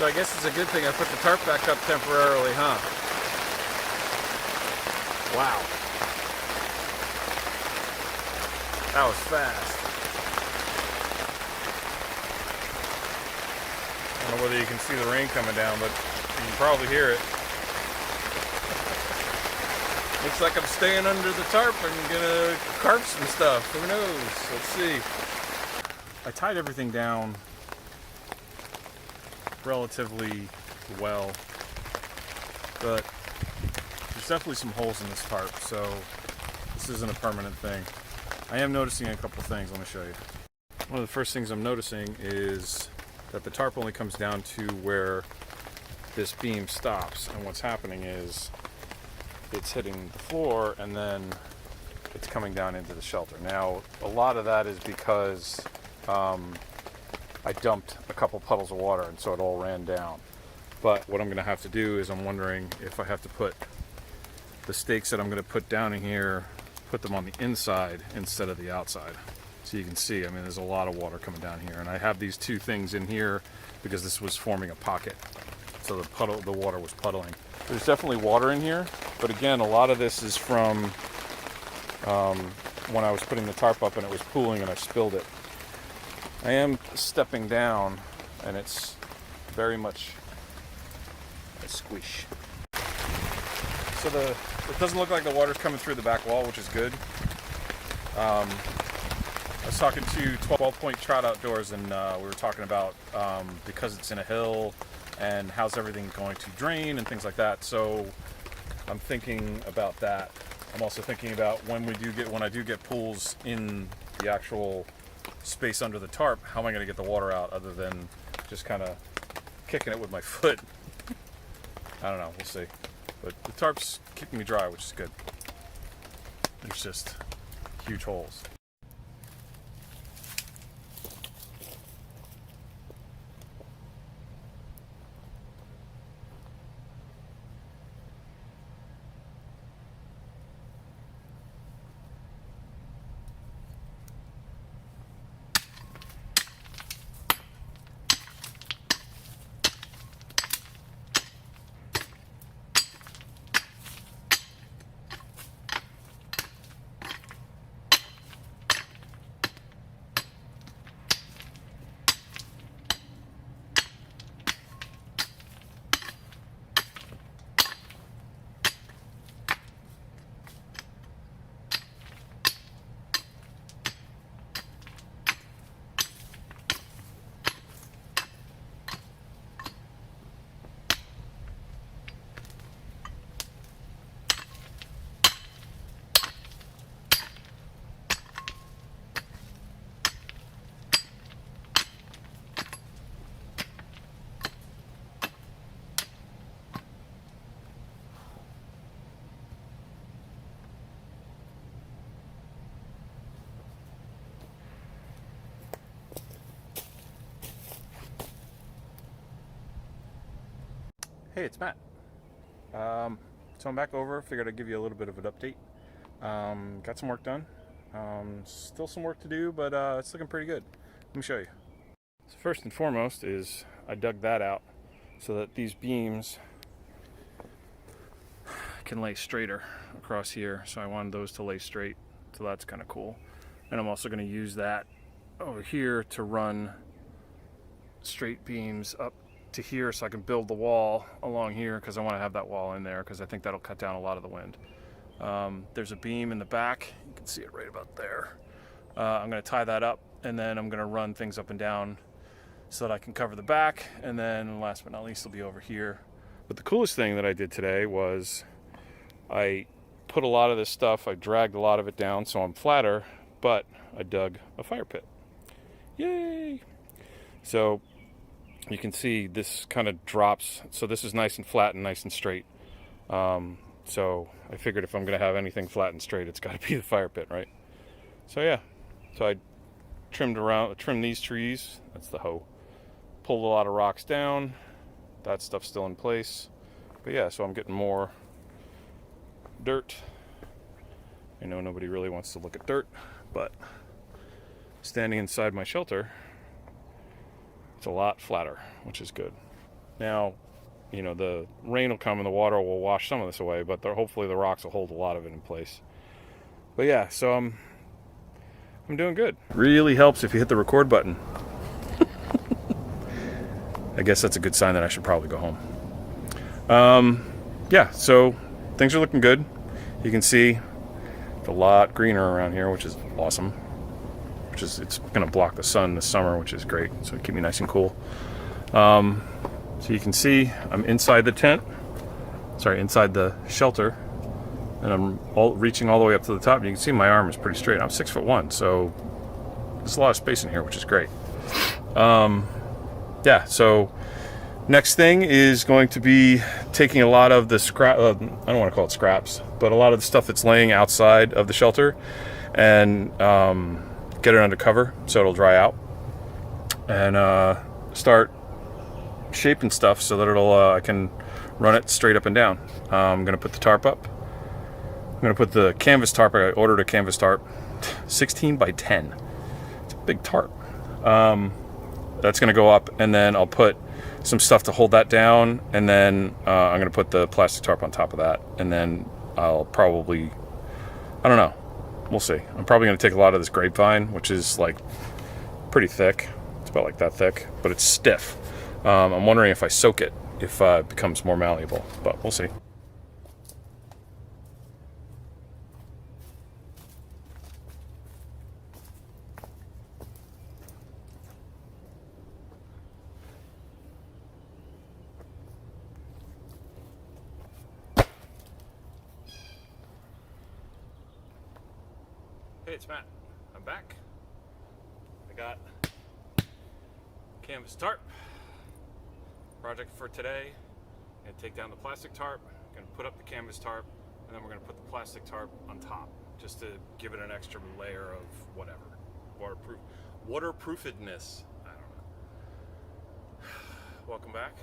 So I guess it's a good thing I put the tarp back up temporarily, huh? Wow. That was fast. I don't know whether you can see the rain coming down, but you can probably hear it. Looks like I'm staying under the tarp and gonna carp some stuff. Who knows? Let's see. I tied everything down relatively well, but there's definitely some holes in this tarp, so this isn't a permanent thing. I am noticing a couple things. Let me show you. One of the first things I'm noticing is that the tarp only comes down to where this beam stops, and what's happening is it's hitting the floor and then it's coming down into the shelter. Now, a lot of that is because I dumped a couple puddles of water, and so it all ran down. But what I'm going to have to do is I'm wondering if I have to put the stakes that I'm going to put down in here, put them on the inside instead of the outside. So you can see, I mean, there's a lot of water coming down here, and I have these two things in here because this was forming a pocket. So the water was puddling. There's definitely water in here, but again, a lot of this is from when I was putting the tarp up and it was pooling and I spilled it. I am stepping down, and it's very much a squish. So it doesn't look like the water's coming through the back wall, which is good. I was talking to 12 Point Trout Outdoors, and we were talking about because it's in a hill and how's everything going to drain and things like that. So I'm thinking about that. I'm also thinking about when I do get pools in the actual space under the tarp, how am I going to get the water out other than just kind of kicking it with my foot? I don't know, we'll see. But the tarp's keeping me dry, which is good. There's just huge holes. Hey, it's Matt. So I'm back over. Figured I'd give you a little bit of an update. Got some work done. Still some work to do, but it's looking pretty good. Let me show you. So first and foremost is I dug that out so that these beams can lay straighter across here. So I wanted those to lay straight. So that's kind of cool. And I'm also going to use that over here to run straight beams up to here so I can build the wall along here, because I want to have that wall in there because I think that'll cut down a lot of the wind. There's a beam in the back. You can see it right about there. I'm going to tie that up, and then I'm going to run things up and down so that I can cover the back, and then last but not least it'll be over here. But the coolest thing that I did today was I put a lot of this stuff, I dragged a lot of it down so I'm flatter, but I dug a fire pit. Yay! So you can see this kind of drops, so this is nice and flat and nice and straight. So I figured if I'm going to have anything flat and straight, it's got to be the fire pit, right? So yeah, so I trimmed these trees. That's the hoe. Pulled a lot of rocks down. That stuff's still in place. But yeah, so I'm getting more dirt. I know nobody really wants to look at dirt, but standing inside my shelter, it's a lot flatter, which is good. Now, you know, the rain will come and the water will wash some of this away, but hopefully the rocks will hold a lot of it in place. But yeah, so I'm doing good. Really helps if you hit the record button. I guess that's a good sign that I should probably go home. Yeah, so things are looking good. You can see it's a lot greener around here, which is awesome. It's going to block the sun this summer, which is great. So keep me nice and cool. So you can see I'm inside the tent. Sorry, inside the shelter, and I'm reaching all the way up to the top. And you can see my arm is pretty straight. I'm 6'1", so there's a lot of space in here, which is great. Yeah. So next thing is going to be taking a lot of the scrap. I don't want to call it scraps, but a lot of the stuff that's laying outside of the shelter, and get it under cover so it'll dry out, and start shaping stuff so that I can run it straight up and down. I'm gonna put the tarp up. I'm gonna put the canvas tarp. I ordered a canvas tarp, 16 by 10. It's a big tarp. That's gonna go up, and then I'll put some stuff to hold that down, and then I'm gonna put the plastic tarp on top of that, and then I'll probably, I don't know, we'll see. I'm probably gonna take a lot of this grapevine, which is like pretty thick. It's about like that thick, but it's stiff. I'm wondering if I soak it, if it becomes more malleable, but we'll see. Hey, it's Matt. I'm back. I got canvas tarp. Project for today. I'm gonna take down the plastic tarp, gonna put up the canvas tarp, and then we're gonna put the plastic tarp on top, just to give it an extra layer of whatever. Waterproofedness. I don't know. Welcome back.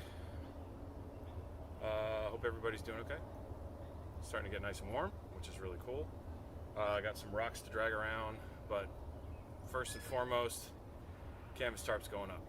Hope everybody's doing okay. It's starting to get nice and warm, which is really cool. I got some rocks to drag around, but first and foremost, canvas tarp's going up.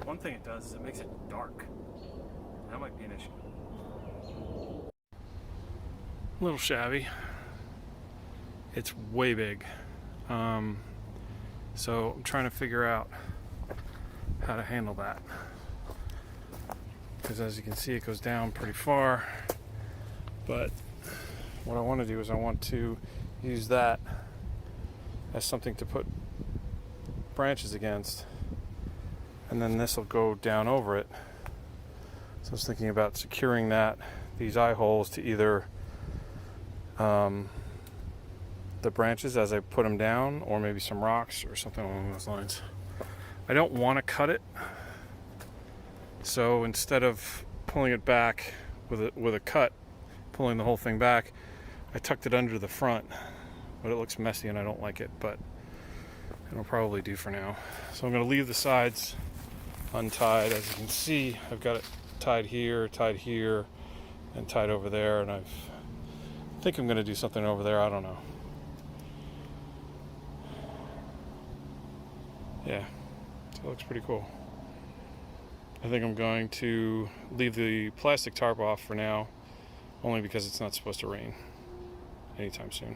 One thing it does is it makes it dark. That might be an issue. A little shabby. It's way big. So I'm trying to figure out how to handle that. Because as you can see, it goes down pretty far. But what I want to do is I want to use that as something to put branches against. And then this will go down over it. So I was thinking about securing these eye holes to either the branches as I put them down, or maybe some rocks or something along those lines. I don't want to cut it, so instead of pulling it back with a cut, pulling the whole thing back, I tucked it under the front, but it looks messy and I don't like it, but it'll probably do for now. So I'm going to leave the sides untied. As you can see, I've got it tied here, and tied over there, and I think I'm going to do something over there. I don't know. Yeah, so it looks pretty cool. I think I'm going to leave the plastic tarp off for now, only because it's not supposed to rain anytime soon.